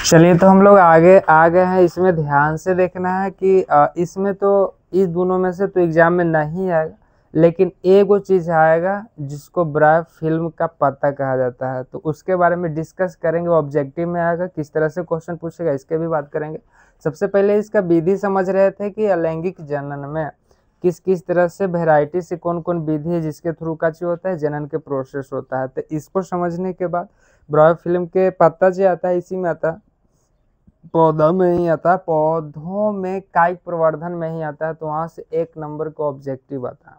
चलिए तो हम लोग आगे आ गए हैं। इसमें ध्यान से देखना है कि इसमें तो इस दोनों में से तो एग्जाम में नहीं आएगा, लेकिन एक वो चीज़ आएगा जिसको ब्राय फिल्म का पता कहा जाता है, तो उसके बारे में डिस्कस करेंगे। वो ऑब्जेक्टिव में आएगा, किस तरह से क्वेश्चन पूछेगा इसके भी बात करेंगे। सबसे पहले इसका विधि समझ रहे थे कि अलैंगिक जनन में किस किस तरह से वेराइटी से कौन कौन विधि है जिसके थ्रू का चीज होता है, जनन के प्रोसेस होता है। तो इसको समझने के बाद ब्राय फिल्म के पत्ता जो आता है इसी में आता है, पौधा में ही आता है, पौधों में कायिक प्रवर्धन में ही आता है। तो वहां से 1 नंबर का ऑब्जेक्टिव आता है।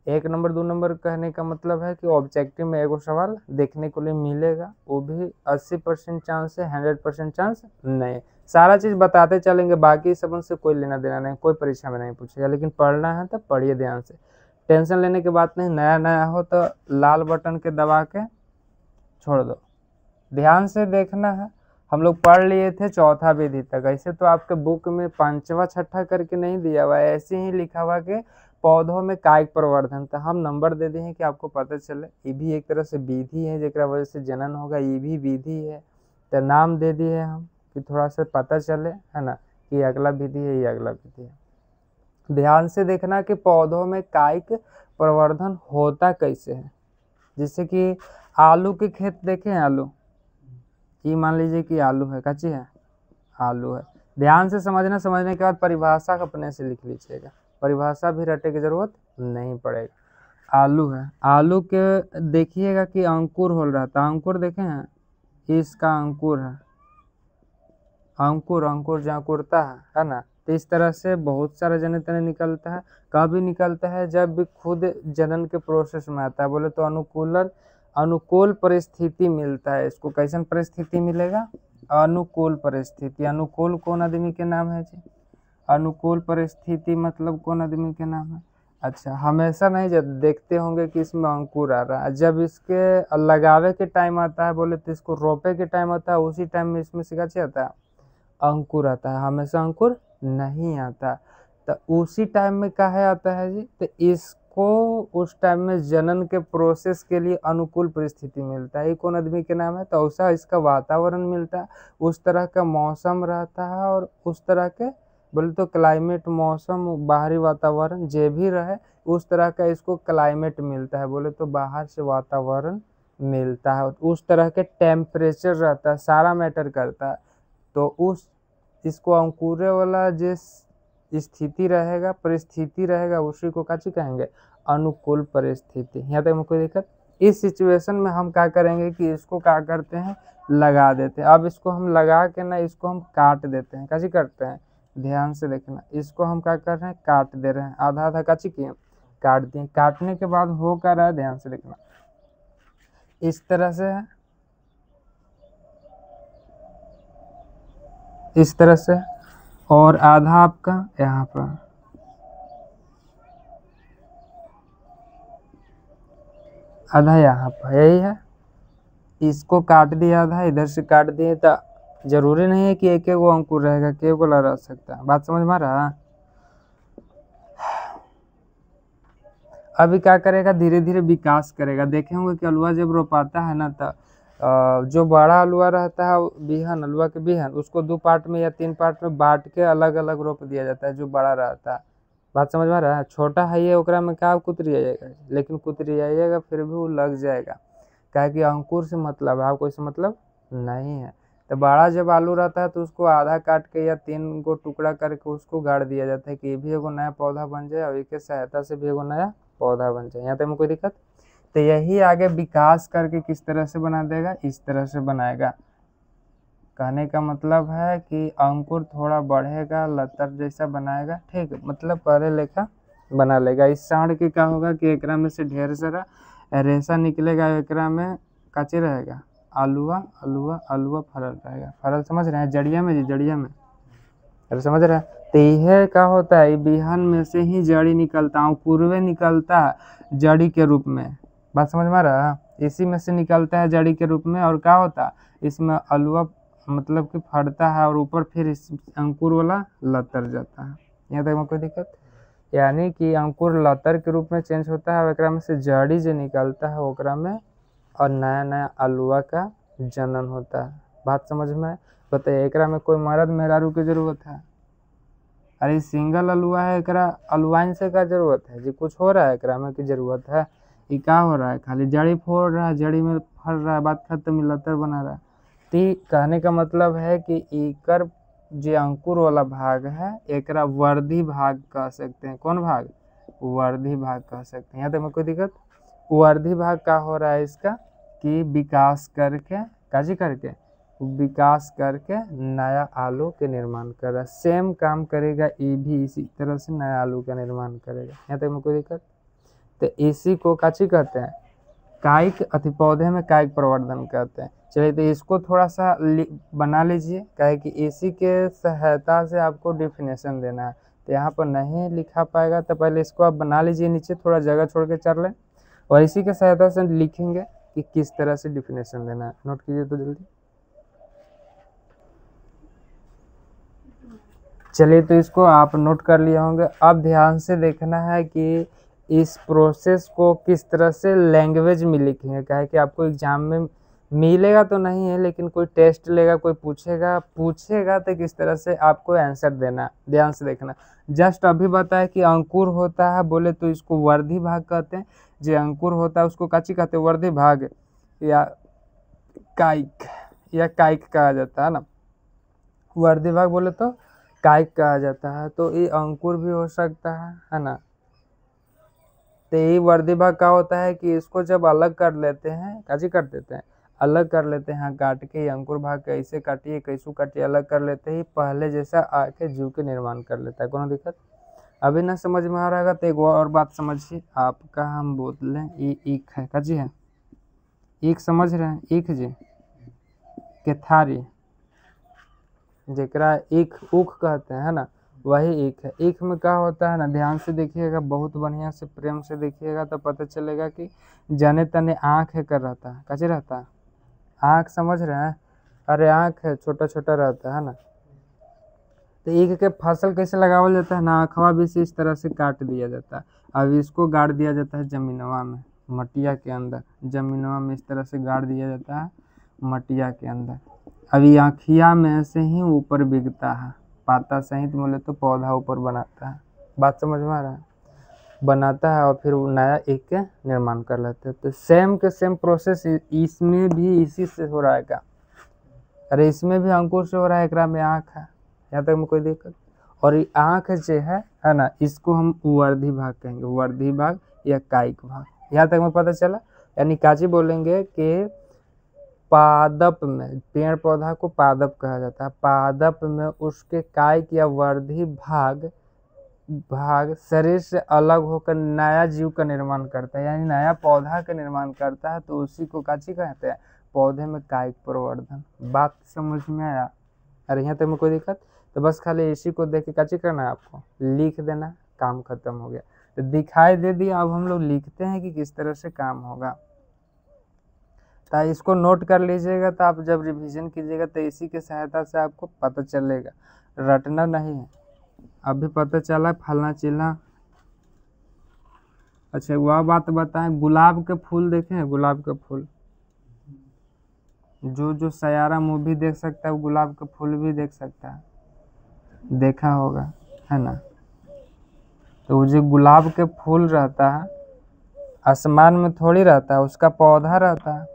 1 नंबर 2 नंबर कहने का मतलब है कि ऑब्जेक्टिव में एगो सवाल देखने को लिए मिलेगा, वो भी 80% चांस है, 100% चांस नहीं। सारा चीज बताते चलेंगे, बाकी सब उनसे कोई लेना देना नहीं, कोई परीक्षा में नहीं पूछेगा। लेकिन पढ़ना है तो पढ़िए ध्यान से, टेंशन लेने की बात नहीं। नया नया हो तो लाल बटन के दबा के छोड़ दो, ध्यान से देखना है। हम लोग पढ़ लिए थे चौथा विधि तक। ऐसे तो आपके बुक में 5वां 6ठा करके नहीं दिया हुआ है, ऐसे ही लिखा हुआ कि पौधों में कायिक प्रवर्धन। तो हम नंबर दे दिए हैं कि आपको पता चले ये भी एक तरह से विधि है जेकरा वजह से जनन होगा, ये भी विधि है। तो नाम दे दिए हम कि थोड़ा सा पता चले, है ना, कि अगला विधि है, ये अगला विधि है। ध्यान से देखना कि पौधों में कायिक प्रवर्धन होता कैसे है। जैसे कि आलू के खेत देखें, आलू ये मान लीजिए कि आलू है, कच्ची है, आलू है। ध्यान से समझना, समझने के बाद परिभाषा अपने से लिख लीजिएगा, परिभाषा भी रटे की जरूरत नहीं पड़ेगा। आलू है, आलू के देखिएगा कि अंकुर हो रहा था, अंकुर देखे हैं, इसका अंकुर है, अंकुर अंकुर जो अंकुरता है ना। तो इस तरह से बहुत सारा जने तने निकलता है। कभी निकलता है जब भी खुद जनन के प्रोसेस में आता है, बोले तो अनुकूल परिस्थिति मिलता है इसको। कैसन परिस्थिति मिलेगा? अनुकूल परिस्थिति। अनुकूल कौन आदमी के नाम है जी? अनुकूल परिस्थिति मतलब कौन आदमी के नाम है? अच्छा, हमेशा नहीं, जब देखते होंगे कि इसमें अंकुर आ रहा है, जब इसके लगावे के टाइम आता है, बोले तो इसको रोपे के टाइम आता है, उसी टाइम में इसमें सिखा आता है, अंकुर आता है। हमेशा अंकुर नहीं आता, तो उसी टाइम में काहे आता है जी? तो इसको उस टाइम में जनन के प्रोसेस के लिए अनुकूल परिस्थिति मिलता है। ये कौन आदमी के नाम है? तो ऐसा इसका वातावरण मिलता है, उस तरह का मौसम रहता है, और उस तरह के बोले तो क्लाइमेट, मौसम, बाहरी वातावरण जे भी रहे उस तरह का इसको क्लाइमेट मिलता है। बोले तो बाहर से वातावरण मिलता है, उस तरह के टेम्परेचर रहता है, सारा मैटर करता है। तो उस इसको अंकुरे वाला जिस स्थिति रहेगा, परिस्थिति रहेगा, उसी को काची कहेंगे? अनुकूल परिस्थिति। यहाँ तक में कोई दिक्कत? इस सिचुएशन में हम क्या करेंगे कि इसको क्या करते हैं, लगा देते हैं। अब इसको हम लगा के ना, इसको हम काट देते हैं। काची करते हैं? ध्यान से देखना, इसको हम क्या कर रहे हैं, काट दे रहे हैं। आधा आधा काची किए, काट दिए। काटने के बाद हो क्या रहा है, ध्यान से देखना, इस तरह से है, इस तरह से, और आधा आपका यहाँ पर, आधा यहाँ पर, यही है। इसको काट दिया, आधा इधर से काट दिए। तो जरूरी नहीं है कि एक एक वो अंकुर रहेगा, के को रह सकता है। बात समझ में आ रहा है? अभी क्या करेगा, धीरे धीरे विकास करेगा। देखे होंगे कि अलुआ जब रोपाता है ना, तो जो बड़ा अलुआ रहता है, बिहन, अलुआ के बिहन, उसको 2 पार्ट में या 3 पार्ट में बांट के अलग अलग रोप दिया जाता है, जो बड़ा रहता है। बात समझ में आ रहा है? छोटा है ये, ओकरा में क्या कुतरी आइएगा, लेकिन कुतरी आइएगा फिर भी वो लग जाएगा, क्या कि अंकुर से मतलब है, आपको इससे मतलब नहीं है। तो बड़ा जब आलू रहता है तो उसको आधा काट के या 3 गो टुकड़ा करके उसको गाड़ दिया जाता है कि ये भी एगो नया पौधा बन जाए, और इसके सहायता से भी एगो नया पौधा बन जाए। यहाँ तक में कोई दिक्कत? तो यही आगे विकास करके किस तरह से बना देगा, इस तरह से बनाएगा। कहने का मतलब है कि अंकुर थोड़ा बढ़ेगा, लतर जैसा बनाएगा, ठीक है, मतलब पहले लेखा बना लेगा। इस साढ़ के क्या होगा कि एकरा में से ढेर सारा रेशा निकलेगा, एकरा में काचे रहेगा, आलुआ आलुआ आलुआ फरल रहेगा। फरल समझ रहे हैं? जड़िया में जी, जड़िया में, अरे समझ रहे हैं? तो यह क्या होता है, बिहन में से ही जड़ी निकलता है, पूर्वे निकलता है जड़ी के रूप में। बात समझ में आ रहा है? इसी में से निकलता है जड़ी के रूप में, और क्या होता है, इसमें अलुआ मतलब कि फटता है, और ऊपर फिर इस अंकुर वाला लतर जाता है। यहाँ तक में कोई दिक्कत? यानी कि अंकुर लतर के रूप में चेंज होता है, और में से जड़ी जो निकलता है ओकरा में, और नया नया अलुआ का जनन होता है। बात समझ में? बताइए एकरा में कोई मर्द मेहरारू की जरूरत है? अरे सिंगल अलुआ है, एकरा अलुआइन से का जरूरत है जी? कुछ हो रहा है एकरा में की जरूरत है? ये का हो रहा है? खाली जड़ी फोड़ रहा है, जड़ी में फल रहा है, बात खत्म, मिलतर बना रहा है। तो कहने का मतलब है कि एकर जो अंकुर वाला भाग है एकरा वर्धी भाग कह सकते हैं। कौन भाग? वर्धी भाग कह सकते हैं। यहाँ तक में कोई दिक्कत? वर्धी भाग का हो रहा है इसका कि विकास करके, काजी करके, विकास करके नया आलू के निर्माण कर रहा है। सेम काम करेगा ये भी, इसी तरह से नया आलू का निर्माण करेगा। यहाँ तक में कोई दिक्कत? तो इसी को काची कहते हैं? कायिक अति पौधे में कायिक प्रवर्धन कहते हैं। चलिए तो इसको थोड़ा सा बना लीजिए, कहे कि इसी के सहायता से आपको डिफिनेशन देना है। तो यहाँ पर नहीं लिखा पाएगा तो पहले इसको आप बना लीजिए, नीचे थोड़ा जगह छोड़ के चल लें, और इसी के सहायता से लिखेंगे कि किस तरह से डिफिनेशन देना है। नोट कीजिए तो जल्दी। चलिए तो इसको आप नोट कर लिए होंगे। अब ध्यान से देखना है कि इस प्रोसेस को किस तरह से लैंग्वेज में लिखेंगे। क्या है कि आपको एग्जाम में मिलेगा तो नहीं है, लेकिन कोई टेस्ट लेगा, कोई पूछेगा तो किस तरह से आपको आंसर देना है। ध्यान से देखना। जस्ट अभी बताया कि अंकुर होता है, बोले तो इसको वर्धी भाग कहते हैं। जो अंकुर होता है उसको काची कहते हैं? वर्धी भाग या कायिक कहा जाता है ना। वर्धी भाग बोले तो कायिक कहा जाता है। तो ये अंकुर भी हो सकता है ना। तो ये वर्धी भाग का होता है कि इसको जब अलग कर लेते हैं, काजी कर देते हैं, अलग कर लेते हैं काट के, अंकुर भाग कैसे काटिए कैसू काटिए, अलग कर लेते ही पहले जैसा आके जीव के निर्माण कर लेता है। कोनो दिक्कत? अभी ना समझ में आ रहा है तो एक और बात समझिए। आपका हम बोल ये ईख है, काजी है ईख, समझ रहे हैं? ईख जी केथारी जेकरा ईख ऊख कहते हैं ना, वही ईख है। ईख में क्या होता है ना, ध्यान से देखिएगा, बहुत बढ़िया से प्रेम से देखिएगा तो पता चलेगा कि जाने तने आँख है कर रहता है, कैसे रहता है? आँख समझ रहे हैं? अरे आँख है, छोटा छोटा रहता है ना। तो ईख के फसल कैसे लगावल जाता है ना, आँखवा भी से इस तरह से काट दिया जाता है। अब इसको गाड़ दिया जाता है जमीनवा में, मटिया के अंदर, जमीनवा में इस तरह से गाड़ दिया जाता है मटिया के अंदर। अभी आँखिया में से ही ऊपर बिगता है, पाता सहित बोले तो पौधा ऊपर बनाता है। बात समझ में आ रहा है? बनाता है और फिर वो नया एक के निर्माण कर लेते हैं। तो सेम के सेम प्रोसेस इसमें भी इसी से हो रहा है क्या? अरे इसमें भी अंकुर से हो रहा है, एकरा में आँख है। यहाँ तक में कोई दिक्कत? और ये आँख जो है ना, इसको हम वर्धी भाग कहेंगे, वर्धी भाग या कायिक भाग। यहाँ तक में पता चला? यानी काजी बोलेंगे कि पादप में, पेड़ पौधा को पादप कहा जाता है, पादप में उसके कायिक या वर्धी भाग शरीर से अलग होकर नया जीव का निर्माण करता है, यानी नया पौधा का निर्माण करता है। तो उसी को काची कहते हैं? पौधे में कायिक प्रवर्धन। बात समझ में आया? अरे यहाँ तक में कोई दिक्कत? तो बस खाली इसी को देख के काची करना है, आपको लिख देना, काम खत्म हो गया। तो दिखाई दे दिया, अब हम लोग लिखते हैं कि किस तरह से काम होगा। तो इसको नोट कर लीजिएगा, तो आप जब रिवीजन कीजिएगा तो इसी के सहायता से आपको पता चलेगा, रटना नहीं है। अभी पता चला फलना चिलना। अच्छा वह बात बताएं, गुलाब के फूल देखे हैं? गुलाब के फूल, जो सयारा मूवी देख सकता है वो गुलाब के फूल भी देख सकता है, देखा होगा, है ना। तो वो जो गुलाब के फूल रहता है आसमान में थोड़ी रहता है, उसका पौधा रहता है।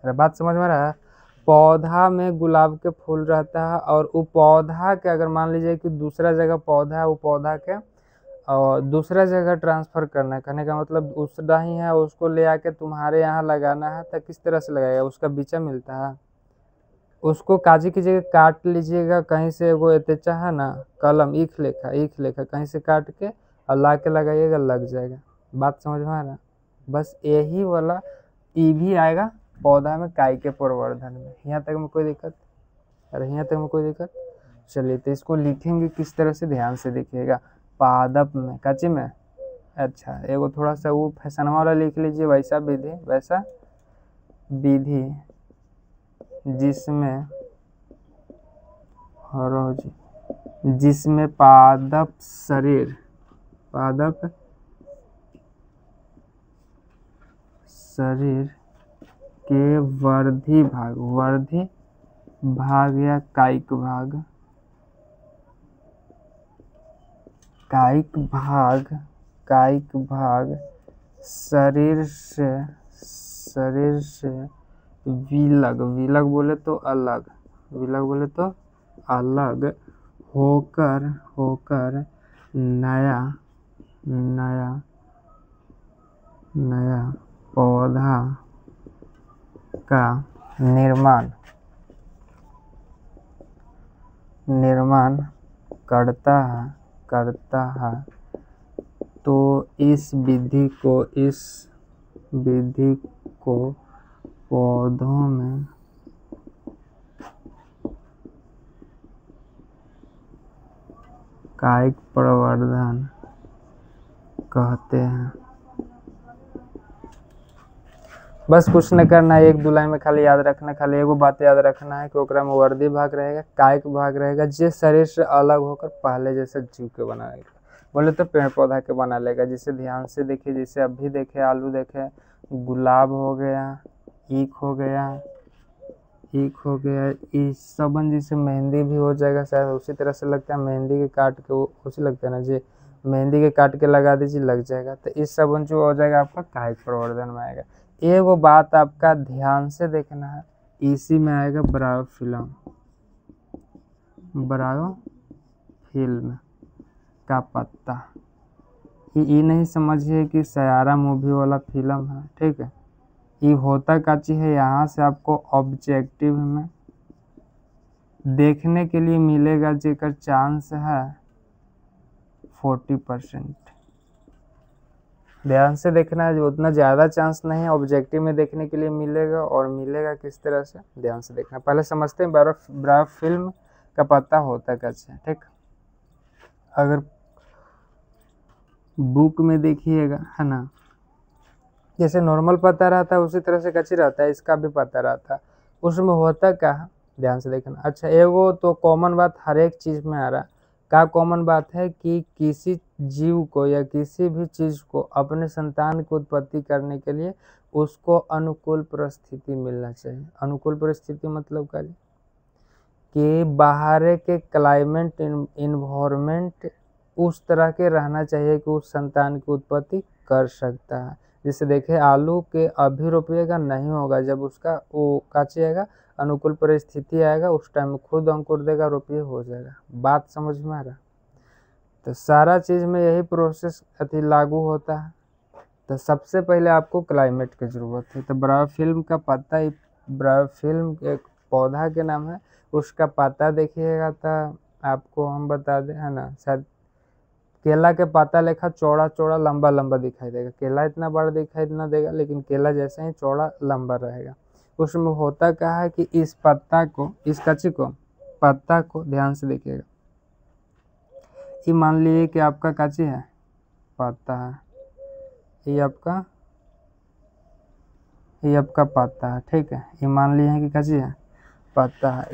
अरे बात समझ में रहा है? पौधा में गुलाब के फूल रहता है, और वो पौधा के अगर मान लीजिए कि दूसरा जगह पौधा है, वो पौधा के और दूसरा जगह ट्रांसफ़र करना है, कहने का मतलब दूसरा ही है, उसको ले आके तुम्हारे यहाँ लगाना है तो किस तरह से लगाएगा? उसका बीचा मिलता है, उसको काजी कीजिएगा, काट लीजिएगा कहीं से, वो एतेचा है ना कलम, ईख लेखा कहीं से काट के और ला के लगाइएगा, लग जाएगा। बात समझ में आ रहा? बस यही वाला ई भी आएगा पौधा में कायिक के प्रवर्धन में। यहाँ तक में कोई दिक्कत? अरे यहाँ तक में कोई दिक्कत? चलिए तो इसको लिखेंगे किस तरह से, ध्यान से देखिएगा। पादप में, काची में, अच्छा एगो थोड़ा सा वो फैशनवा वाला लिख लीजिए, वैसा विधि जिसमें पादप शरीर के वर्धी भाग या कायिक भाग, कायिक भाग, कायिक भाग शरीर से विलग, विलग बोले तो अलग, विलग बोले तो अलग होकर, होकर नया, नया, नया पौधा का निर्माण, निर्माण करता है, करता है। तो इस विधि को, इस विधि को पौधों में कायिक प्रवर्धन कहते हैं। बस कुछ न करना है, एक दो लाइन में खाली याद रखना, खाली एगो बात याद रखना है कि ओकरा में वर्दी भाग रहेगा, कायिक भाग रहेगा, जे शरीर से अलग होकर पहले जैसे जीव के बना लेगा, बोले तो पेड़ पौधा के बना लेगा। जिसे ध्यान से देखे, जैसे अभी देखे आलू देखे, गुलाब हो गया, ईख हो गया, ईख हो गया, इस सबन जैसे मेहंदी भी हो जाएगा शायद उसी तरह से लगता है, मेहंदी के काट के उसी लगता है ना जी, मेहंदी के काट के लगा दीजिए लग जाएगा। तो इस सबन जो हो जाएगा आपका कायिक प्रवर्धन में आएगा। एगो बात आपका ध्यान से देखना है, इसी में आएगा ब्रायोफिल्म, ब्रायोफिल्म का पत्ता। ये नहीं समझिए कि सयारा मूवी वाला फिल्म है, ठीक है। ये होता का चीज है, यहाँ से आपको ऑब्जेक्टिव में देखने के लिए मिलेगा जेकर चांस है 40%। ध्यान से देखना है, जो उतना ज़्यादा चांस नहीं है, ऑब्जेक्टिव में देखने के लिए मिलेगा। और मिलेगा किस तरह से, ध्यान से देखना। पहले समझते हैं ब्रायोफिल्म का पत्ता होता कैसे, ठीक। अगर बुक में देखिएगा है ना, जैसे नॉर्मल पत्ता रहता है उसी तरह से कच्ची रहता है, इसका भी पत्ता रहता है। उसमें होता क्या है, ध्यान से देखना। अच्छा, एगो तो कॉमन बात हर एक चीज़ में आ रहा है। क्या कॉमन बात है कि किसी जीव को या किसी भी चीज़ को अपने संतान की उत्पत्ति करने के लिए उसको अनुकूल परिस्थिति मिलना चाहिए। अनुकूल परिस्थिति मतलब क्या कि बाहर के क्लाइमेट इन्वायरमेंट उस तरह के रहना चाहिए कि उस संतान की उत्पत्ति कर सकता है। जैसे देखे आलू के अभी रोपिएगा नहीं होगा, जब उसका वो काचिएगा अनुकूल परिस्थिति आएगा उस टाइम में खुद अंकुर देगा, रोपिए हो जाएगा। बात समझ में आ रहा। तो सारा चीज़ में यही प्रोसेस अति लागू होता है। तो सबसे पहले आपको क्लाइमेट की ज़रूरत है। तो ब्रायोफिल्म का पत्ता, ब्रायोफिल्म एक पौधा के नाम है, उसका पत्ता देखिएगा तो आपको हम बता दें है ना, शायद केला के पत्ता लेखा चौड़ा चौड़ा लंबा लंबा दिखाई देगा। केला इतना बड़ा दिखाई ना देगा, लेकिन केला जैसे ही चौड़ा लंबा रहेगा। उसमें होता क्या है कि इस पत्ता को, इस कच्ची को, पत्ता को ध्यान से देखिएगा। ये मान लीजिए कि आपका कच्ची है, पत्ता है, ये आपका पत्ता है, ठीक है। ये मान लिए कि कच्ची है, पत्ता है।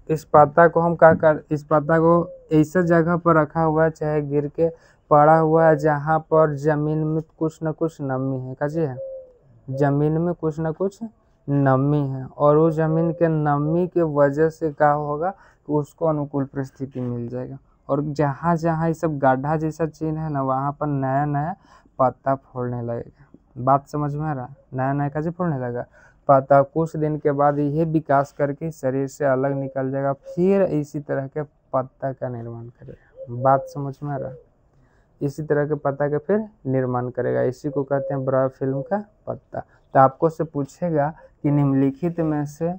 इस पत्ता को हम क्या कर, इस पत्ता को ऐसा जगह पर रखा हुआ है, चाहे गिर के पड़ा हुआ है, जहाँ पर जमीन में कुछ न कुछ नमी है। कच्ची है, जमीन में कुछ न कुछ नमी है, और उस जमीन के नमी के वजह से क्या होगा कि उसको अनुकूल परिस्थिति मिल जाएगा। और जहाँ जहाँ ये सब गड्ढा जैसा चीज है ना, वहाँ पर नया नया पत्ता फोड़ने लगेगा। बात समझ में आ रहा है, नया नया कैसे फोड़ने लगा पत्ता। कुछ दिन के बाद ये विकास करके शरीर से अलग निकल जाएगा, फिर इसी तरह के पत्ता का निर्माण करेगा। बात समझ में आ रहा है, इसी तरह के पत्ता का फिर निर्माण करेगा। इसी को कहते हैं ब्रायोफिल्म का पत्ता। तो आपको से पूछेगा कि निम्नलिखित में से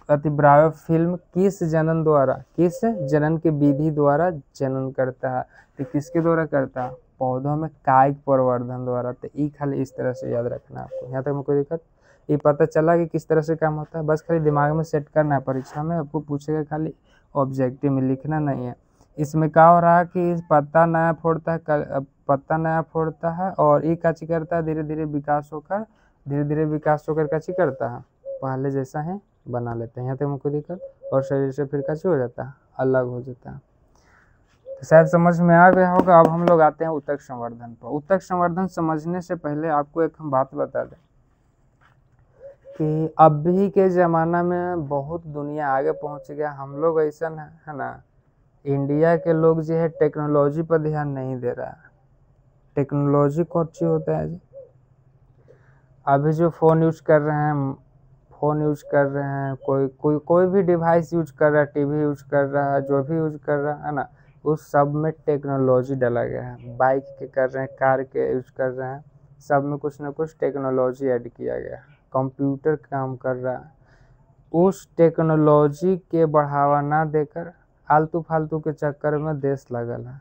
अति ब्रायोफिल्म किस जनन द्वारा, किस जनन की विधि द्वारा जनन करता है। तो किसके द्वारा करता है, पौधों में कायिक प्रवर्धन द्वारा। तो ये खाली इस तरह से याद रखना है आपको। यहाँ तक में कोई दिक्कत, ये पता चला कि किस तरह से काम होता है। बस खाली दिमाग में सेट करना है, परीक्षा में आपको पूछेगा, खाली ऑब्जेक्टिव में लिखना नहीं है। इसमें क्या हो रहा है कि पत्ता नया फोड़ता है, पत्ता नया फोड़ता है, और ये काची करता है, धीरे धीरे विकास होकर काची करता है, पहले जैसा है बना लेते हैं। यहाँ तक में कोई दिक्कत, और शरीर से फिर काची हो जाता है, अलग हो जाता है। तो शायद समझ में आ गया होगा। अब हम लोग आते हैं ऊतक संवर्धन पर। ऊतक संवर्धन समझने से पहले आपको एक हम बात बता दें कि अभी के ज़माना में बहुत दुनिया आगे पहुंच गया, हम लोग ऐसा है ना, इंडिया के लोग जो है टेक्नोलॉजी पर ध्यान नहीं दे रहा है। टेक्नोलॉजी कौन सी होता है जी? अभी जो फ़ोन यूज कर रहे हैं, कोई भी डिवाइस यूज कर रहा है, टीवी यूज कर रहा है, जो भी यूज कर रहा है ना, उस सब में टेक्नोलॉजी डाला गया है। बाइक के कर रहे हैं, कार के यूज कर रहे हैं, सब में कुछ ना कुछ टेक्नोलॉजी ऐड किया गया है। कंप्यूटर काम कर रहा है, उस टेक्नोलॉजी के बढ़ावा ना देकर आलतू फालतू के चक्कर में देश लगल है,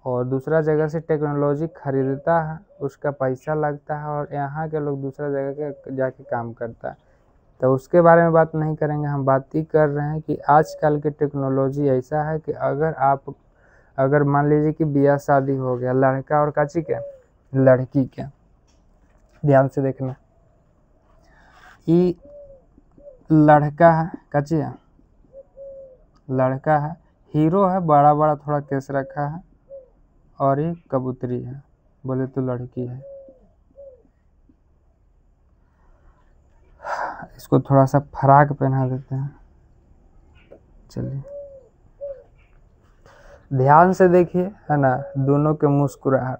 और दूसरा जगह से टेक्नोलॉजी खरीदता है, उसका पैसा लगता है, और यहाँ के लोग दूसरा जगह के जाके काम करता है। तो उसके बारे में बात नहीं करेंगे, हम बात ही कर रहे हैं कि आजकल के टेक्नोलॉजी ऐसा है कि अगर मान लीजिए कि ब्याह शादी हो गया, लड़का और काची के लड़की के, ध्यान से देखना, ये लड़का है, काची है, लड़का है, हीरो है, बड़ा बड़ा थोड़ा केस रखा है, और ये कबूतरी है, बोले तो लड़की है। इसको थोड़ा सा फराक पहना देते हैं, चलिए ध्यान से देखिए, है ना, दोनों के मुस्कुराहट,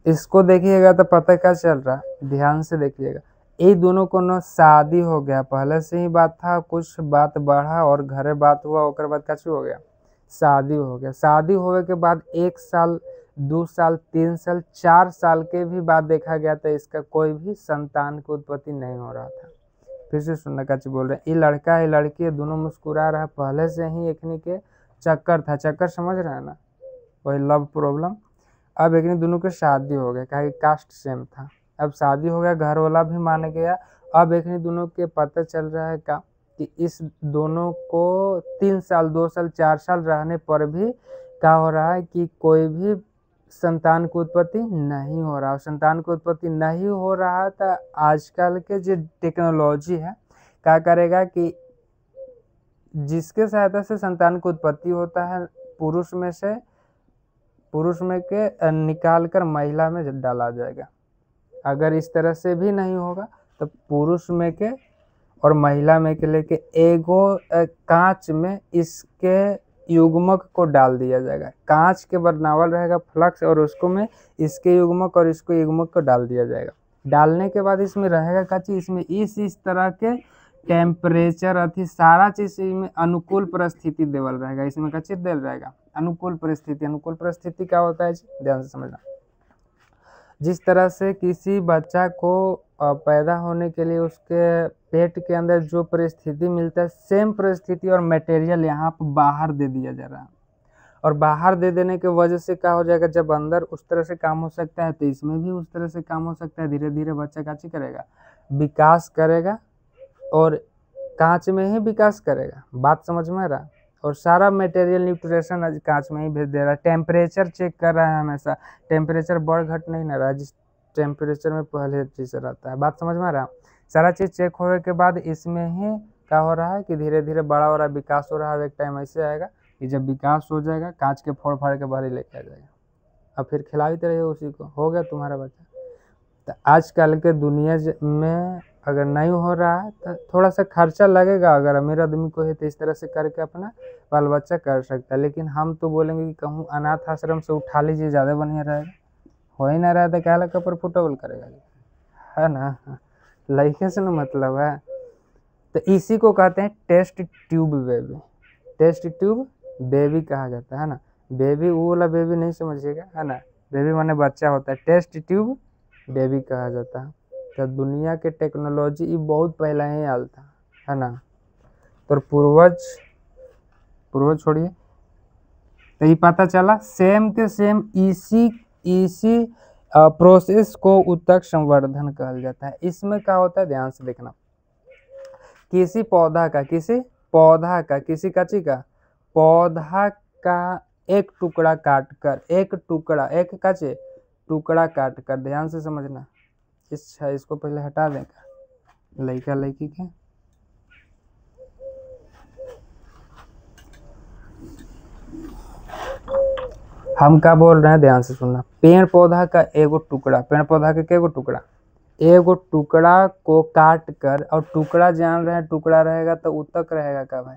इसको देखिएगा तो पता क्या चल रहा है, ध्यान से देखिएगा, ये दोनों को न शादी हो गया, पहले से ही बात था, कुछ बात बढ़ा और घरे बात हुआ, ओकर बाद कछु हो गया, शादी हो गया। शादी होने के बाद 1 साल 2 साल 3 साल 4 साल के भी बाद देखा गया तो इसका कोई भी संतान की उत्पत्ति नहीं हो रहा था। फिर से सुनना, कच्ची बोल रहे हैं, ये लड़का है लड़की है, दोनों मुस्कुरा रहा है, पहले से ही एकनी के चक्कर था, चक्कर समझ रहे हैं ना, वही लव प्रॉब्लम। अब एकनी दोनों के शादी हो गया, क्या कास्ट सेम था, अब शादी हो गया, घर वाला भी मान गया। अब एकनी दोनों के पता चल रहा है का कि इस दोनों को 3 साल 2 साल 4 साल रहने पर भी क्या हो रहा है कि कोई भी संतान की उत्पत्ति नहीं हो रहा। संतान की उत्पत्ति नहीं हो रहा तो आजकल के जो टेक्नोलॉजी है क्या करेगा कि जिसके सहायता से संतान की उत्पत्ति होता है, पुरुष में के निकाल कर महिला में डाला जाएगा। अगर इस तरह से भी नहीं होगा तो पुरुष में के और महिला में के लेके एगो कांच में इसके युग्मक को डाल दिया जाएगा। कांच के बनावल रहेगा फ्लक्स, और उसको में इसके युग्मक और इसको युग्मक को डाल दिया जाएगा। डालने के बाद इसमें रहेगा क्या चीज, इसमें इस तरह के टेम्परेचर अथी सारा चीज में अनुकूल परिस्थिति देवल रहेगा। इसमें क्या चीज देल रहेगा, अनुकूल परिस्थिति। अनुकूल परिस्थिति क्या होता है, ध्यान से समझना। जिस तरह से किसी बच्चा को पैदा होने के लिए उसके पेट के अंदर जो परिस्थिति मिलता है, सेम परिस्थिति और मटेरियल यहाँ पर बाहर दे दिया जा रहा है, और बाहर दे देने की वजह से क्या हो जाएगा, जब अंदर उस तरह से काम हो सकता है तो इसमें भी उस तरह से काम हो सकता है। धीरे धीरे बच्चा काची करेगा, विकास करेगा, और कांच में ही विकास करेगा। बात समझ में आ रहा, और सारा मटेरियल न्यूट्रिशन आज कांच में ही भेज दे रहा है। टेम्परेचर चेक कर रहा है हमेशा, टेम्परेचर बढ़ घट नहीं ना रहा, जिस टेम्परेचर में पहले चीज रहता है। बात समझ में आ रहा, सारा चीज चेक होने के बाद इसमें ही क्या हो रहा है कि धीरे धीरे बड़ा हो रहा है, विकास हो रहा है। एक टाइम ऐसे आएगा कि जब विकास हो जाएगा, कांच के फोड़ फाड़ के बाहर ही लेके आ जाएगा, अब फिर खिलाते रहिए उसी को, हो गया तुम्हारा बच्चा। तो आजकल के दुनिया में अगर नहीं हो रहा है तो थोड़ा सा खर्चा लगेगा, अगर अमीर आदमी को है तो इस तरह से करके अपना बाल बच्चा कर सकता है। लेकिन हम तो बोलेंगे कि कहूँ अनाथ आश्रम से उठा लीजिए, ज़्यादा बढ़िया रहेगा। हो ही ना रहा तो क्या लगा पर फुटबॉल करेगा, है ना, लड़के से ना मतलब है। तो इसी को कहते हैं test tube baby. Test tube baby कहा जाता है ना, बेबी वो वाला बेबी नहीं समझिएगा, है ना, बेबी माने बच्चा होता है, टेस्ट ट्यूब बेबी कहा जाता है। तो दुनिया के टेक्नोलॉजी ये बहुत पहले ही आल था, है ना। तो पूर्वज छोड़िए, तो ये पता चला सेम के सेम इसी प्रोसेस को उत्तक संवर्धन कहा जाता है। इसमें क्या होता है, ध्यान से देखना, किसी पौधा का किसी कच्ची का पौधा का एक टुकड़ा काट कर, एक कच्चे टुकड़ा काट कर, ध्यान से समझना। इसको पहले हटा देगा, लड़का लड़की के हम क्या बोल रहे हैं, ध्यान से सुनना। पेड़ पौधा का एगो टुकड़ा, पेड़ पौधा के केगो टुकड़ा, एगो टुकड़ा को काट कर, और टुकड़ा जान रहे हैं, टुकड़ा रहेगा तो ऊतक रहेगा क्या भाई?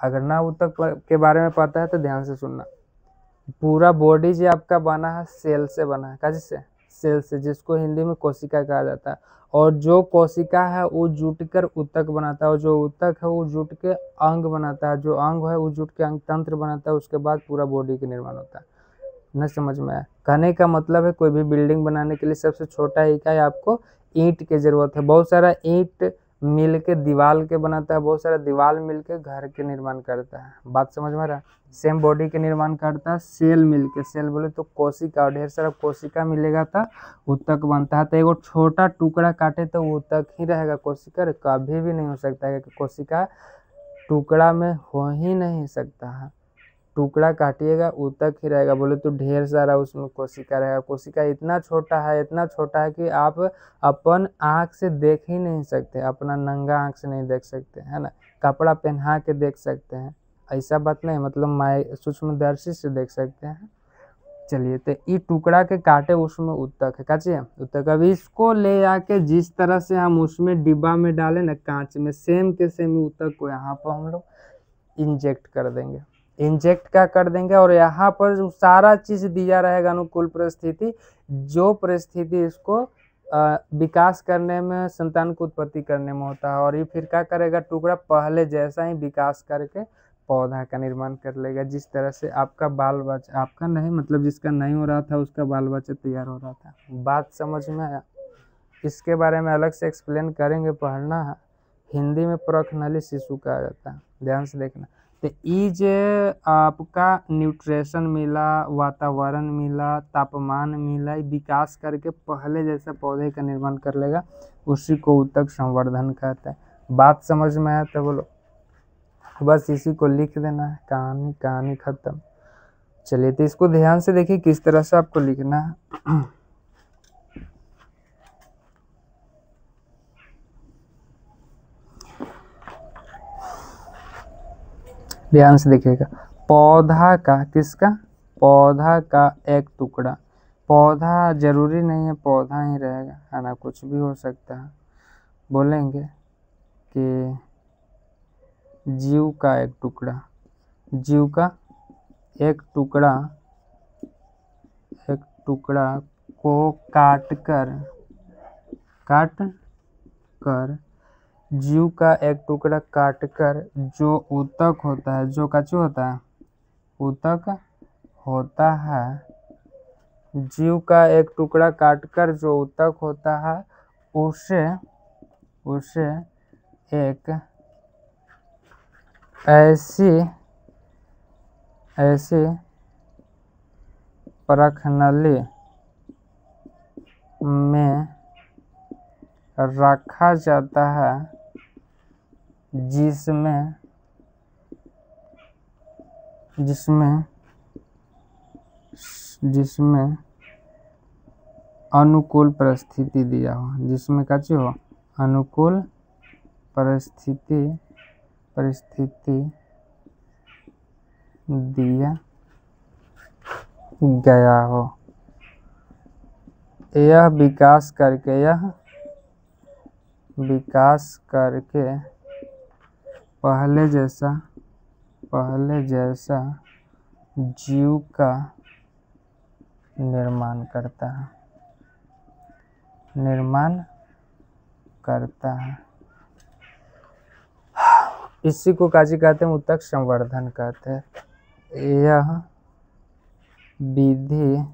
अगर ना ऊतक के बारे में पता है तो ध्यान से सुनना। पूरा बॉडी जो आपका बना है सेल से बना है, काजी से? सेल से, जिसको हिंदी में कोशिका कहा जाता है। और जो कोशिका है वो जुट कर ऊतक बनाता है, और जो ऊतक है वो जुट के अंग बनाता है, जो अंग है वो जुट के अंग तंत्र बनाता है, उसके बाद पूरा बॉडी का निर्माण होता है। न समझ में आया? कहने का मतलब है कोई भी बिल्डिंग बनाने के लिए सबसे छोटा इकाई आपको ईंट की जरूरत है। बहुत सारा ईंट मिल के दीवार के बनाता है, बहुत सारा दीवार मिल के घर के निर्माण करता है। बात समझ में आ रहा है? सेम बॉडी के निर्माण करता है सेल मिल के। सेल बोले तो कोशिका, और ढेर सारा कोशिका मिलेगा तो ऊतक बनता है। तो एगो छोटा टुकड़ा काटे तो ऊतक ही रहेगा, कोशिका कभी भी नहीं हो सकता है, कि कोशिका टुकड़ा में हो ही नहीं सकता है। टुकड़ा काटिएगा ऊतक ही रहेगा। बोले तो ढेर सारा उसमें कोशिका रहेगा। कोशिका इतना छोटा है, इतना छोटा है कि आप अपन आँख से देख ही नहीं सकते, अपना नंगा आँख से नहीं देख सकते, है ना? कपड़ा पहना के देख सकते हैं, ऐसा बात नहीं, मतलब माय सूक्ष्मदर्शी से देख सकते हैं। चलिए, तो ये टुकड़ा के काटे उसमें ऊतक है, काची है ऊतक। अब इसको ले आके जिस तरह से हम उसमें डिब्बा में डालें ना, कांच में, सेम के सेम ऊतक को यहाँ पर हम लोग इंजेक्ट कर देंगे। इंजेक्ट क्या कर देंगे, और यहाँ पर सारा चीज दिया रहेगा, अनुकूल परिस्थिति, जो परिस्थिति इसको विकास करने में, संतान को उत्पत्ति करने में होता है। और ये फिर क्या करेगा, टुकड़ा पहले जैसा ही विकास करके पौधा का निर्माण कर लेगा। जिस तरह से आपका बाल बच्चा, आपका नहीं मतलब जिसका नहीं हो रहा था उसका बाल बच्चा तैयार हो रहा था। बात समझ में आया? इसके बारे में अलग से एक्सप्लेन करेंगे, पढ़ना है। हिंदी में प्रखनली शिशु कहा जाता है, ध्यान से देखना। तो ये जो आपका न्यूट्रिशन मिला, वातावरण मिला, तापमान मिला, विकास करके पहले जैसा पौधे का निर्माण कर लेगा, उसी को ऊतक संवर्धन कहते हैं। बात समझ में आया तो बोलो। बस इसी को लिख देना है, कहानी खत्म। चलिए, तो इसको ध्यान से देखिए किस तरह से आपको लिखना है। ध्यान से देखिएगा। पौधा का, किसका? पौधा का एक टुकड़ा। पौधा जरूरी नहीं है पौधा ही रहेगा, है ना, कुछ भी हो सकता है। बोलेंगे कि जीव का एक टुकड़ा, जीव का एक टुकड़ा, एक टुकड़ा को काट कर, जीव का एक टुकड़ा काटकर जो ऊतक होता है, जो कचू होता है, ऊतक होता है, जीव का एक टुकड़ा काटकर जो ऊतक होता है, उसे एक ऐसी प्रखनली में रखा जाता है जिसमें अनुकूल परिस्थिति दिया हो, जिसमें कच्ची हो अनुकूल परिस्थिति दिया गया हो। यह विकास करके पहले जैसा जीव का निर्माण करता है। इसी को काजी कहते हैं, ऊतक संवर्धन कहते हैं। यह विधि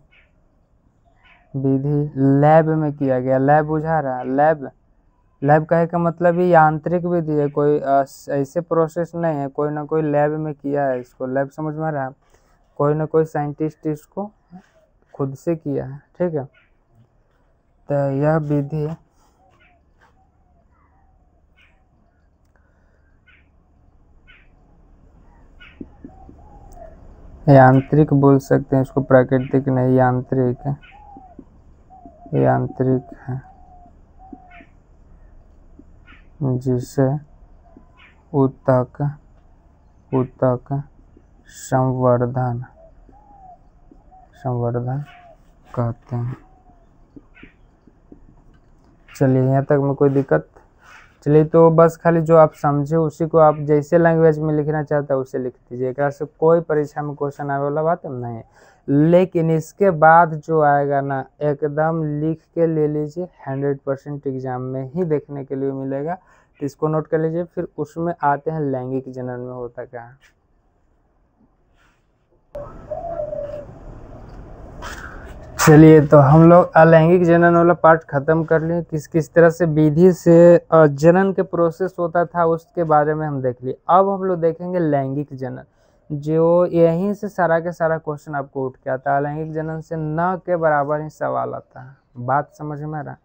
लैब में किया गया। लैब बुझा रहा है? लैब कहे का मतलब ही यांत्रिक विधि है, कोई ऐसे प्रोसेस नहीं है, कोई ना कोई लैब में किया है इसको। लैब समझ में आ रहा है? कोई ना कोई साइंटिस्ट इसको खुद से किया है, ठीक है। तो यह विधि यांत्रिक बोल सकते हैं इसको, प्राकृतिक नहीं, यांत्रिक है, जिसे ऊतक संवर्धन संवर्धन कहते हैं। चलिए यहाँ तक में कोई दिक्कत? चलिए तो बस खाली जो आप समझे उसी को आप जैसे लैंग्वेज में लिखना चाहते हैं उसे लिख दीजिए। एक से कोई परीक्षा में क्वेश्चन आने वाला बात नहीं है। लेकिन इसके बाद जो आएगा ना एकदम लिख के ले लीजिए, 100% एग्जाम में ही देखने के लिए मिलेगा। तो इसको नोट कर लीजिए। फिर उसमें आते हैं लैंगिक जनन में होता क्या है। चलिए तो हम लोग अलैंगिक जनन वाला पार्ट खत्म कर लिए। किस किस तरह से विधि से जनन के प्रोसेस होता था उसके बारे में हम देख लिए। अब हम लोग देखेंगे लैंगिक जनन, जो यहीं से सारा के सारा क्वेश्चन आपको उठ के आता है। अलैंगिक जनन से न के बराबर ही सवाल आता है। बात समझ में आ रहा?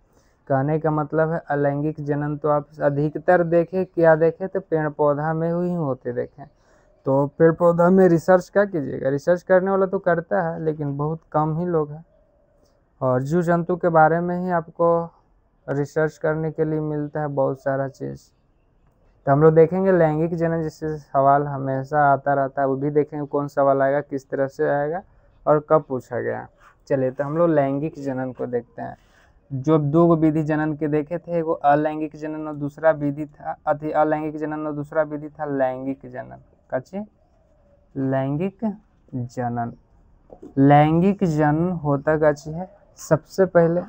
कहने का मतलब है अलैंगिक जनन तो आप अधिकतर देखें, क्या देखें तो पेड़ पौधा में ही होते देखें। तो पेड़ पौधा में रिसर्च क्या कीजिएगा, रिसर्च करने वाला तो करता है लेकिन बहुत कम ही लोग हैं। और जीव जंतु के बारे में ही आपको रिसर्च करने के लिए मिलता है बहुत सारा चीज़। तो हम लोग देखेंगे लैंगिक जनन, जिससे सवाल हमेशा आता रहता है, वो भी देखेंगे कौन सवाल आएगा, किस तरह से आएगा और कब पूछा गया। चलिए तो हम लोग लैंगिक जनन को देखते हैं। जो दो विधि जनन के देखे थे, वो अलैंगिक जनन और दूसरा विधि था अलैंगिक जनन और दूसरा विधि था लैंगिक जनन। कच्ची लैंगिक जनन। लैंगिक जनन होता कच्ची है। सबसे पहले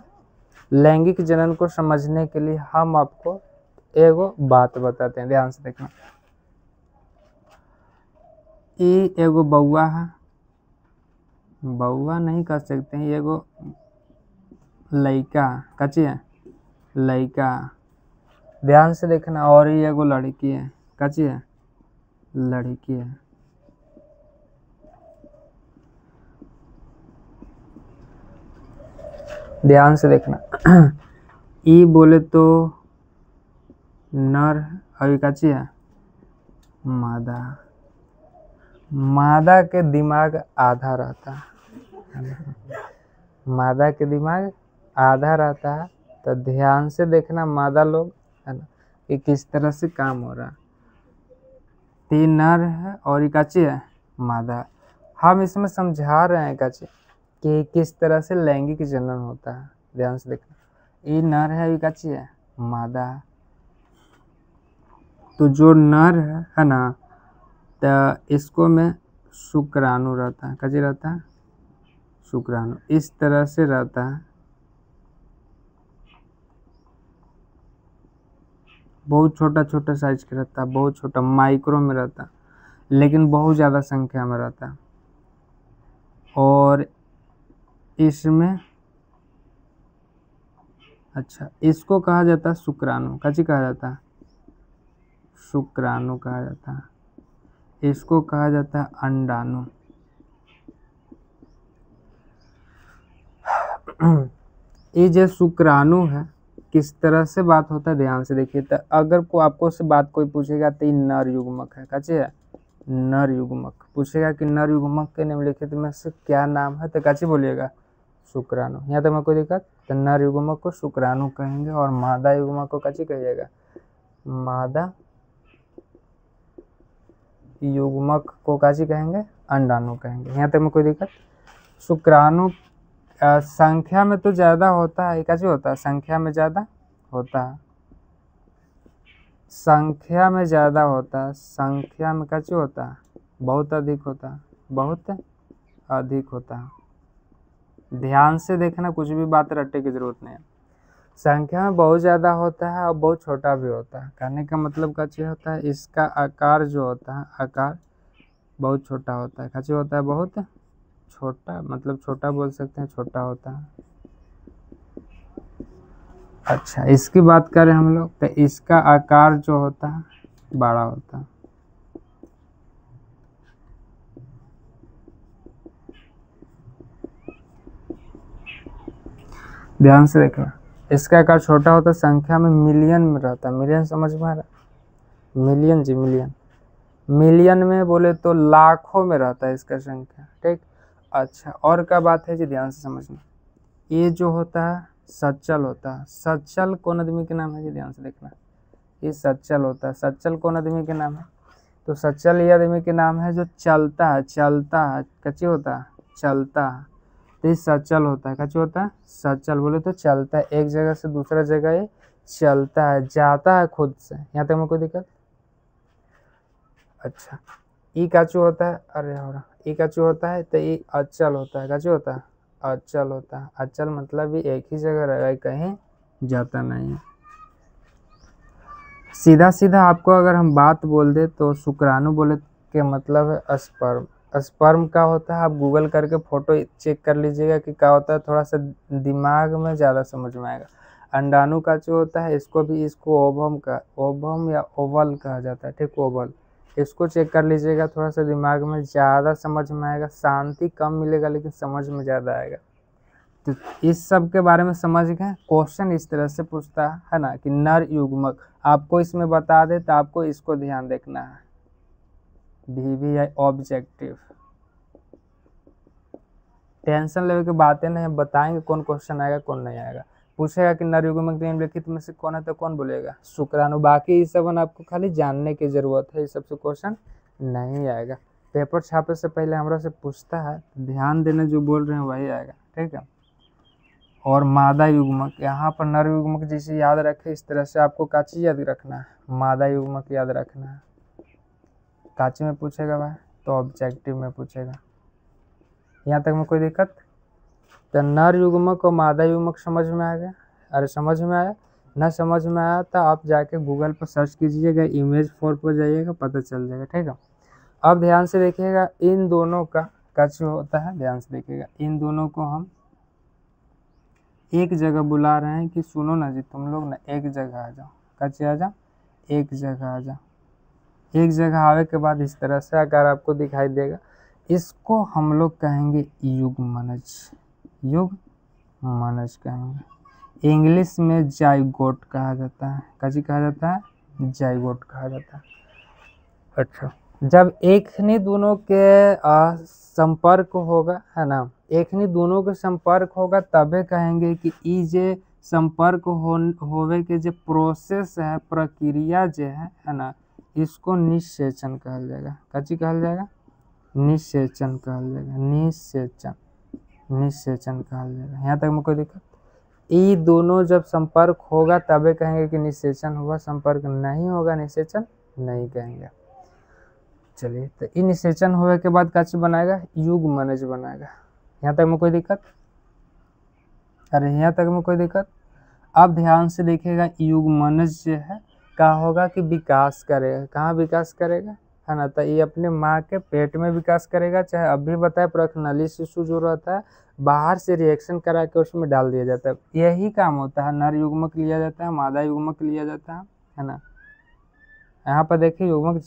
लैंगिक जनन को समझने के लिए हम आपको एगो बात बताते हैं, ध्यान से देखना। ये एगो बउआ है, बउआ नहीं कह सकते हैं, एगो लड़का कच्ची है, लड़का। ध्यान से देखना। और ये एगो लड़की है, कच्ची है, लड़की है। ध्यान से देखना। ई बोले तो नर, अभी कच्ची है मादा। मादा के दिमाग आधा रहता है, मादा के दिमाग आधा रहता है। तो ध्यान से देखना मादा लोग, है ना, कि किस तरह से काम हो रहा है। तीन नर है और एक कच्ची है मादा। हम इसमें समझा रहे हैं कच्ची कि किस तरह से लैंगिक जनन होता है। ध्यान से देखना। ये नर है, ये कच्ची है मादा। तो जो नर है ना, तो इसको में शुक्राणु रहता है, कच्ची रहता है शुक्राणु, इस तरह से रहता है। बहुत छोटा छोटा साइज का रहता है, बहुत छोटा माइक्रो में रहता है, लेकिन बहुत ज़्यादा संख्या में रहता है। और इसमें अच्छा, इसको कहा जाता है शुक्राणु। कच्ची कहा जाता है शुक्राणु कहा जाता है। इसको कहा जाता है अंडाणु। ये जो शुक्राणु है किस तरह से बात होता है, ध्यान से देखिए। तो अगर को आपको से बात कोई पूछेगा तो ये नर युग्मक है, कच्ची है नर युग्मक। पूछेगा कि नर युग्मक के निम्नलिखित में से क्या नाम है, तो कच्ची बोलिएगा शुक्राणु। यहाँ तक में कोई दिक्कत? तो नर युग्मक को शुक्राणु कहेंगे और मादा युग्मक को कच्ची कहिएगा मादा युग्मक को कच्ची कहेंगे अंडाणु कहेंगे। यहाँ तक में कोई दिक्कत? शुक्राणु संख्या में तो ज़्यादा होता है, कच्ची होता है संख्या में ज़्यादा होता है, संख्या में ज़्यादा होता है, संख्या में कच्ची होता है बहुत अधिक होता है, बहुत अधिक होता है। ध्यान से देखना, कुछ भी बात रटने की जरूरत नहीं है। संख्या में बहुत ज़्यादा होता है और बहुत छोटा भी होता है। कहने का मतलब कच्ची होता है, इसका आकार जो होता है आकार बहुत छोटा होता है, कच्ची होता है बहुत छोटा, मतलब छोटा बोल सकते हैं, छोटा होता है। अच्छा, इसकी बात करें हम लोग तो इसका आकार जो होता है बड़ा होता है। ध्यान से देखना, इसका आकार छोटा होता है, संख्या में मिलियन में रहता है। मिलियन समझ में आ रहा? मिलियन जी, मिलियन। मिलियन में बोले तो लाखों में रहता है इसका संख्या, ठीक। अच्छा, और क्या बात है जी, ध्यान से समझना। ये जो होता है सच्चल होता है। सच्चल कौन आदमी के नाम है जी, ध्यान से देखना। ये सच्चल होता है। सच्चल कौन आदमी के नाम है? तो सच्चल ये आदमी के नाम है जो चलता है, चलता है, कच्ची होता है चलता है। तो ये सचल होता है। कैसे होता है? सचल। बोले तो चलता है, एक जगह से दूसरा जगह ये चलता है, जाता है खुद से। यहाँ तक में कोई दिक्कत? अच्छा, ई काचू होता है, अरे हो रहा, ई काचू होता है तो ई अचल होता है। काचू होता है? अचल होता है। अचल मतलब ये एक ही जगह रहेगा, कहीं जाता नहीं है। सीधा सीधा आपको अगर हम बात बोल दे तो शुक्राणु बोले के मतलब है स्पर्म। स्पर्म का होता है, आप गूगल करके फोटो चेक कर लीजिएगा कि क्या होता है, थोड़ा सा दिमाग में ज़्यादा समझ में आएगा। अंडाणु का जो होता है, इसको ओवम का, ओवम या ओवल कहा जाता है, ठीक, ओवल। इसको चेक कर लीजिएगा, थोड़ा सा दिमाग में ज़्यादा समझ में आएगा, शांति कम मिलेगा लेकिन समझ में ज़्यादा आएगा। तो इस सब के बारे में समझ गए। क्वेश्चन इस तरह से पूछता है ना कि नर युग्मक, आपको इसमें बता दे तो आपको इसको ध्यान देखना है, VVI ऑब्जेक्टिव। टेंशन लेवे की बातें नहीं, बताएंगे कौन क्वेश्चन आएगा कौन नहीं आएगा। पूछेगा कि नर युग्मक निम्नलिखित में से कौन है, तो कौन बोलेगा? शुक्राणु। बाकी ये सब आपको खाली जानने की जरूरत है, इस सबसे क्वेश्चन नहीं आएगा। पेपर छापे से पहले हमरा से पूछता है, ध्यान देने जो बोल रहे हैं वही आएगा, ठीक है। और मादा युग्मक, यहाँ पर नर युग्मक जैसे याद रखे, इस तरह से आपको का चीज याद रखना है, मादा युग्मक याद रखना है। काची में पूछेगा भाई तो ऑब्जेक्टिव में पूछेगा। यहाँ तक में कोई दिक्कत? तो नर युग्मक और मादा युग्मक समझ में आ गया? अरे समझ में आया ना? समझ में आया तो आप जाके गूगल पर सर्च कीजिएगा, इमेज4 पर जाइएगा, पता चल जाएगा, ठीक है। अब ध्यान से देखिएगा, इन दोनों का कच होता है, ध्यान से देखिएगा, इन दोनों को हम एक जगह बुला रहे हैं कि सुनो ना जी, तुम लोग ना एक जगह आ जाओ। कच्चे आ जाओ, एक जगह आ जाओ। एक जगह आवे के बाद इस तरह से अगर आपको दिखाई देगा, इसको हम लोग कहेंगे युग्मनज, युग्मनज कहेंगे। इंग्लिश में जाइगोट कहा जाता है। कैसे कहा जाता है? जाइगोट कहा जाता है। अच्छा, जब एक नहीं दोनों के संपर्क होगा, है ना, एक नहीं दोनों के संपर्क होगा तबे कहेंगे कि ई जे संपर्क होवे के जो प्रोसेस है, प्रक्रिया जो है ना, इसको निषेचन कहल जाएगा। कची कहल जाएगा? निषेचन कहल जाएगा, निषेचन, निषेचन कहल जाएगा। यहाँ तक में कोई दिक्कत? ई दोनों जब संपर्क होगा तबे कहेंगे कि निषेचन हुआ, संपर्क नहीं होगा निषेचन नहीं कहेंगे। चलिए, तो इन निषेचन होने के बाद क्या चीज बनाएगा? युग्मनज बनाएगा। यहाँ तक में कोई दिक्कत? अरे यहाँ तक में कोई दिक्कत? अब ध्यान से देखिएगा, युग्मनज जो है क्या होगा कि विकास करेगा। कहाँ विकास करेगा, है ना, तो ये अपने माँ के पेट में विकास करेगा। चाहे अभी बताए प्रखनली शिशु जो रहता है बाहर से रिएक्शन करा के उसमें डाल दिया जाता है, यही काम होता है। नर युग्मक लिया जाता है, मादा युग्मक लिया जाता है ना। यहाँ पर देखिए युग्मक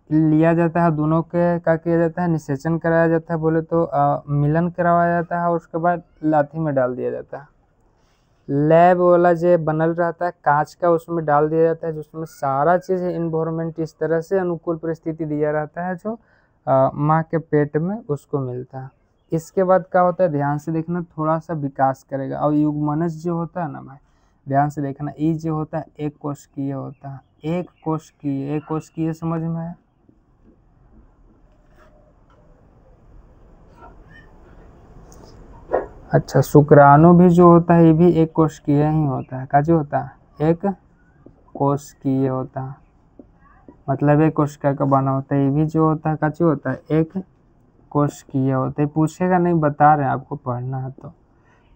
लिया जाता है, दोनों के क्या किया जाता है? निषेचन कराया जाता है, बोले तो मिलन करवाया जाता है, और उसके बाद लाठी में डाल दिया जाता है। लैब वाला जो बनल रहता है कांच का, उसमें डाल दिया जाता है, जिसमें सारा चीज़ इन्वायरमेंट इस तरह से अनुकूल परिस्थिति दिया रहता है जो माँ के पेट में उसको मिलता है। इसके बाद क्या होता है, ध्यान से देखना, थोड़ा सा विकास करेगा। और युग्मनज जो होता है ना भाई, ध्यान से देखना, ये जो होता है एक कोशिकीय होता है, एक कोशिकीय, एक कोशिकीय समझ में आया? अच्छा, शुक्राणु भी जो होता है ये भी एक कोशिकीय ही होता है। का जो होता है? एक कोशिकीय होता है, मतलब एक कोशिका का बना होता है। ये भी जो होता है का जो होता है एक कोशिकीय होता है। पूछेगा नहीं, बता रहे हैं आपको, पढ़ना है तो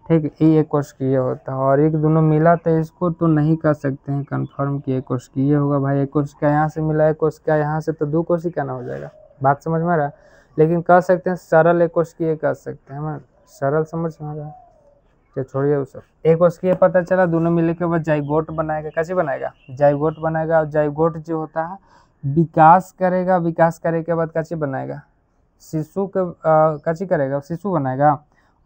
ठीक है। ये एक कोशिकीय होता है, और एक दोनों मिला तो इसको तो नहीं कर सकते हैं कंफर्म कि एक कोशिकीय होगा। भाई एक कोशिका यहाँ से मिला, एक कोशिका यहाँ से, तो दो कोशिका ना हो जाएगा। बात समझ में आ रहा है? लेकिन कह सकते हैं सरल एक कोशिकीय कर सकते हैं, सरल समझ में आ रहा है? तो छोड़िए वो सब। एक कोशिकीय पता चला, दोनों मिलने के बाद जाइगोट बनाएगा। कैसे बनाएगा? जाइगोट बनाएगा। और जाइगोट जो होता है विकास करेगा, विकास करने के बाद कैसे बनाएगा? शिशु के कैसे करेगा? शिशु बनाएगा।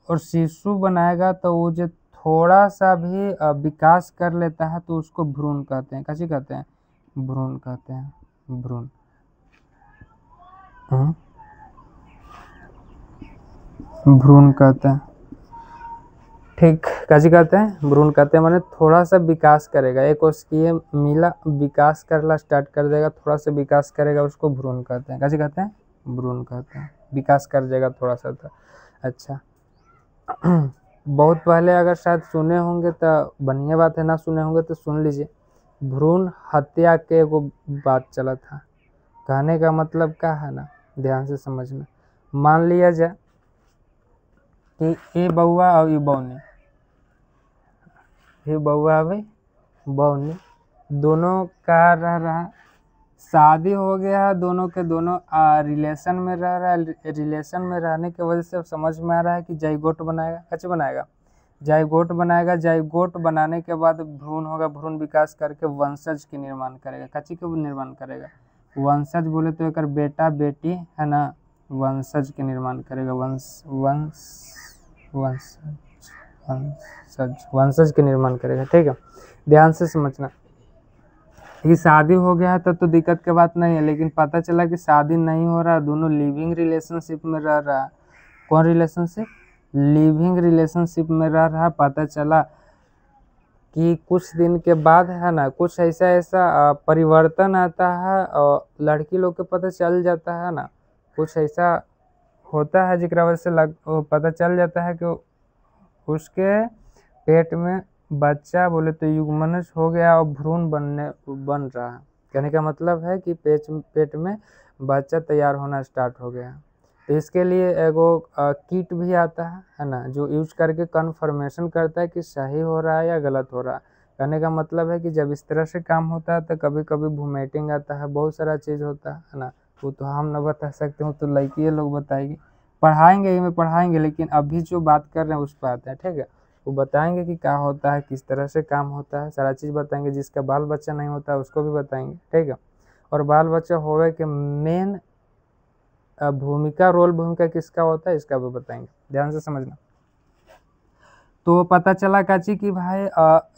और शिशु बनाएगा तो वो जो थोड़ा सा भी विकास कर लेता है तो उसको भ्रूण कहते हैं। कैसे कहते हैं? भ्रूण कहते हैं, भ्रूण। भ्रूण कहते हैं, ठीक। कैसे कहते हैं? भ्रूण कहते हैं, माने थोड़ा सा विकास करेगा। एक कोशिकीय मिला, विकास करना स्टार्ट कर देगा, थोड़ा सा विकास करेगा, उसको भ्रूण कहते हैं। कैसे कहते हैं? भ्रूण कहते हैं, विकास कर देगा थोड़ा सा तो। अच्छा, बहुत पहले अगर शायद सुने होंगे तो बढ़िया बात है, ना सुने होंगे तो सुन लीजिए। भ्रूण हत्या के वो बात चला था। कहने का मतलब क्या है ना, ध्यान से समझना। मान लिया जाए कि ये बउआ और ये बौनी, ये बउआ भाई बौनी दोनों का रह रहा, शादी हो गया, दोनों के दोनों रिलेशन में रह रहा है। रिलेशन में रहने की वजह से समझ में आ रहा है कि जाइगोट बनाएगा। कैसे बनाएगा? जाइगोट बनाएगा। जाइगोट बनाने के बाद भ्रूण होगा, भ्रूण विकास करके वंशज के निर्माण करेगा। कच्ची के निर्माण करेगा? वंशज बोले तो एक बेटा बेटी है ना, वंशज के निर्माण करेगा। वंशज के निर्माण करेगा। ठीक है, ध्यान से समझना। ये शादी हो गया तब तो दिक्कत की बात नहीं है, लेकिन पता चला कि शादी नहीं हो रहा, दोनों लिविंग रिलेशनशिप में रह रहा है। कौन रिलेशनशिप? लिविंग रिलेशनशिप में रह रहा। पता चला कि कुछ दिन के बाद है ना, कुछ ऐसा परिवर्तन आता है और लड़की लोग के पता चल जाता है ना, कुछ ऐसा होता है जिसकी वजह से पता चल जाता है कि उसके पेट में बच्चा बोले तो युग्मनज हो गया और भ्रूण बन रहा है। कहने का मतलब है कि पेट में बच्चा तैयार होना स्टार्ट हो गया। तो इसके लिए एगो किट भी आता है ना, जो यूज करके कन्फर्मेशन करता है कि सही हो रहा है या गलत हो रहा है। कहने का मतलब है कि जब इस तरह से काम होता है तो कभी कभी वोमिटिंग आता है, बहुत सारा चीज़ होता है ना। वो तो हम न बता सकते हो, तो लड़की लोग बताएगी, पढ़ाएंगे ही में पढ़ाएंगे, लेकिन अभी जो बात कर रहे हैं उस पर आते हैं। ठीक है, वो बताएंगे कि क्या होता है, किस तरह से काम होता है, सारा चीज़ बताएंगे। जिसका बाल बच्चा नहीं होता है उसको भी बताएंगे। ठीक है, और बाल बच्चा होवे के मेन भूमिका किसका होता है इसका भी बताएंगे। ध्यान से समझना। तो पता चला काची कि भाई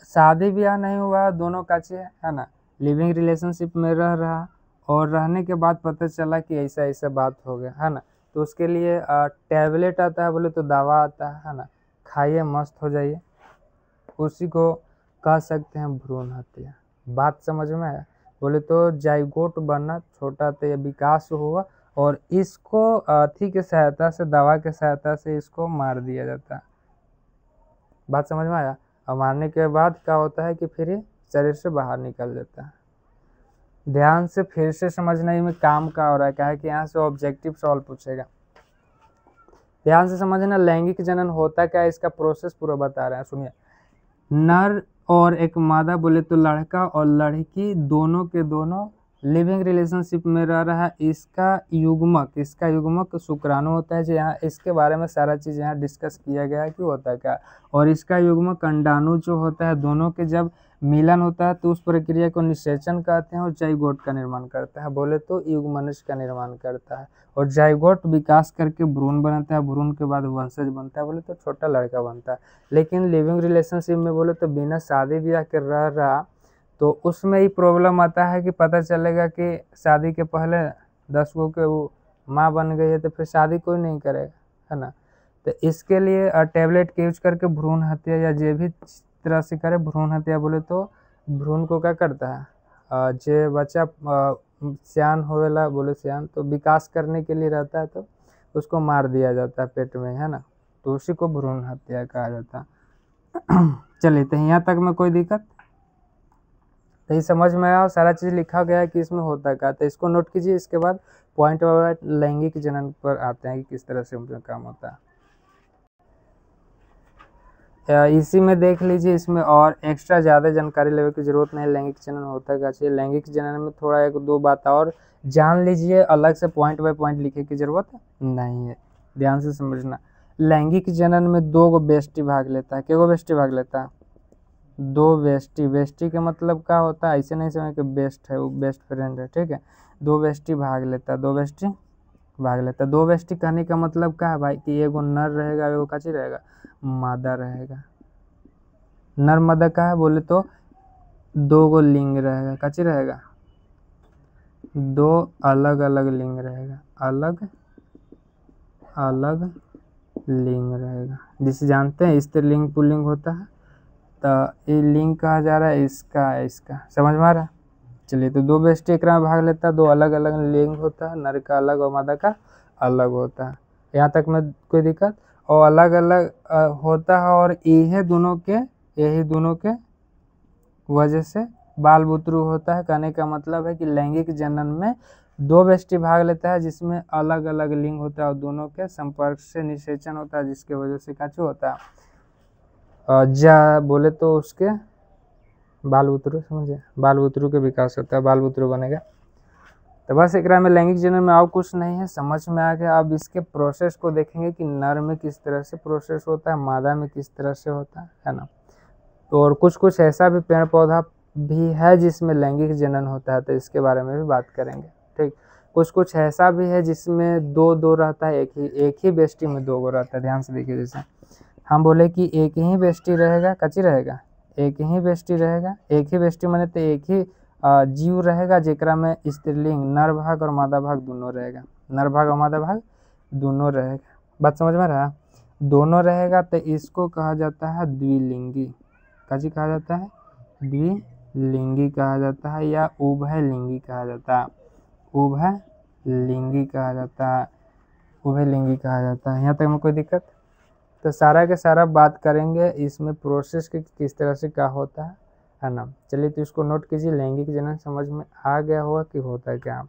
शादी ब्याह नहीं हुआ, दोनों काची है ना, लिविंग रिलेशनशिप में रह रहा, और रहने के बाद पता चला कि ऐसा ऐसा बात हो गया है ना। तो उसके लिए टैबलेट आता है, बोले तो दवा आता है ना, खाइए मस्त हो जाइए। उसी को कह सकते हैं भ्रूण हत्या। बात समझ में आया? बोले तो जाइगोट बनना छोटा तो विकास हुआ, और इसको अथी के सहायता से, दवा के सहायता से इसको मार दिया जाता है। बात समझ में आया? और मारने के बाद क्या होता है कि फिर ये शरीर से बाहर निकल जाता है। ध्यान से फिर से समझना, ही में काम का हो रहा है, क्या है कि यहाँ से ऑब्जेक्टिव सवाल पूछेगा। ध्यान से समझना, लैंगिक जनन होता क्या है, इसका प्रोसेस पूरा बता रहे हैं, सुनिए। नर और एक मादा बोले तो लड़का और लड़की दोनों के दोनों लिविंग रिलेशनशिप में रह रहा है। इसका युग्मक शुक्राणु होता है। जो यहाँ इसके बारे में सारा चीज़ यहाँ डिस्कस किया गया है कि होता है क्या। और इसका युग्मक अंडाणु जो होता है, दोनों के जब मिलन होता है तो उस प्रक्रिया को निषेचन कहते हैं, और जाइगोट का निर्माण करता है, बोले तो युग्मनज का निर्माण करता है। और जाइगोट विकास करके भ्रूण बनता है, भ्रूण के बाद वंशज बनता है, बोले तो छोटा लड़का बनता है। लेकिन लिविंग रिलेशनशिप में बोले तो बिना शादी ब्याह के रह रहा, तो उसमें ही प्रॉब्लम आता है कि पता चलेगा कि शादी के पहले 10 गो के वो माँ बन गई है, तो फिर शादी कोई नहीं करेगा, है ना। तो इसके लिए टैबलेट के यूज करके भ्रूण हत्या या जे भी तरह से करे भ्रूण हत्या, बोले तो भ्रूण को क्या करता है, जे बच्चा सियान होवेला, बोले सियान तो विकास करने के लिए रहता है, तो उसको मार दिया जाता है पेट में, है ना। तो उसी को भ्रूण हत्या कहा जाता है। चलिए, तो यहाँ तक में कोई दिक्कत? तो ये समझ में आया, सारा चीज़ लिखा गया है कि इसमें होता क्या, तो इसको नोट कीजिए। इसके बाद पॉइंट वाइज लैंगिक जनन पर आते हैं कि किस तरह से उनका काम होता है। इसी में देख लीजिए, इसमें और एक्स्ट्रा ज़्यादा जानकारी लेने की जरूरत नहीं। लैंगिक जनन होता क्या चाहिए, लैंगिक जनन में थोड़ा एक दो बात और जान लीजिए, अलग से पॉइंट बाय पॉइंट लिखे की जरूरत नहीं है। ध्यान से समझना, लैंगिक जनन में 2 गो बेस्टी भाग लेता है। क्या बेस्टी भाग लेता है? 2 बेस्टी। बेस्टी का मतलब क्या होता है, ऐसे नहीं समझ के बेस्ट है, वो बेस्ट फ्रेंड है। ठीक है, 2 बेस्टी भाग लेता है, 2 बेस्टी भाग लेता है। 2 बेस्टी कहने का मतलब क्या है भाई, कि एगो नर रहेगा, एगो काची रहेगा, मादा रहेगा। नर मादा का है बोले तो 2 गो लिंग रहेगा, काची रहेगा, 2 अलग अलग लिंग रहेगा, अलग अलग लिंग रहेगा, जिसे जानते हैं स्त्रीलिंग पुल्लिंग होता है। तो ये लिंग कहा जा रहा है, इसका समझ में आ रहा है। चलिए, तो 2 बेस्टी एक में भाग लेता है, 2 अलग अलग लिंग होता है, नर का अलग और मादा का अलग होता है। यहाँ तक में कोई दिक्कत? और अलग अलग होता है, और यही दोनों के वजह से बाल बुतरू होता है। कहने का मतलब है कि लैंगिक जनन में दो व्यष्टि भाग लेता है, जिसमें अलग अलग लिंग होता है और दोनों के संपर्क से निषेचन होता है, जिसके वजह से काचू होता है जा बोले तो उसके बाल बुतरू, समझे, बाल बुतरू के विकास होता है, बाल बुतरू बनेगा। तो बस एकरा में लैंगिक जनन में और कुछ नहीं है, समझ में आ गया। अब इसके प्रोसेस को देखेंगे कि नर में किस तरह से प्रोसेस होता है, मादा में किस तरह से होता है ना। और कुछ ऐसा भी पेड़ पौधा भी है जिसमें लैंगिक जनन होता है, तो इसके बारे में भी बात करेंगे। ठीक, कुछ ऐसा भी है जिसमें दो रहता है, एक ही बेष्टि में दो गो रहता है। ध्यान से देखिए, जैसे हम बोले कि एक ही बेष्टि रहेगा, कच्ची रहेगा, एक ही बेष्टि रहेगा, एक ही बेष्टि माने तो एक ही जीव रहेगा, जेकरा में स्त्रीलिंग नर भाग और मादा भाग दोनों रहेगा, नर भाग और मादा भाग दोनों रहेगा। बात समझ में रहा, दोनों रहेगा तो इसको कहा जाता है द्विलिंगी। काजी कहा जाता है, द्विलिंगी कहा जाता है, या उभयलिंगी कहा जाता है, उभयलिंगी कहा जाता है, उभयलिंगी कहा जाता है। यहाँ तक में कोई दिक्कत? तो सारा के सारा बात करेंगे इसमें प्रोसेस के किस तरह से क्या होता है ना। चलिए तो इसको नोट कीजिए, लैंगिक जनन समझ में आ गया होगा कि होता है क्या।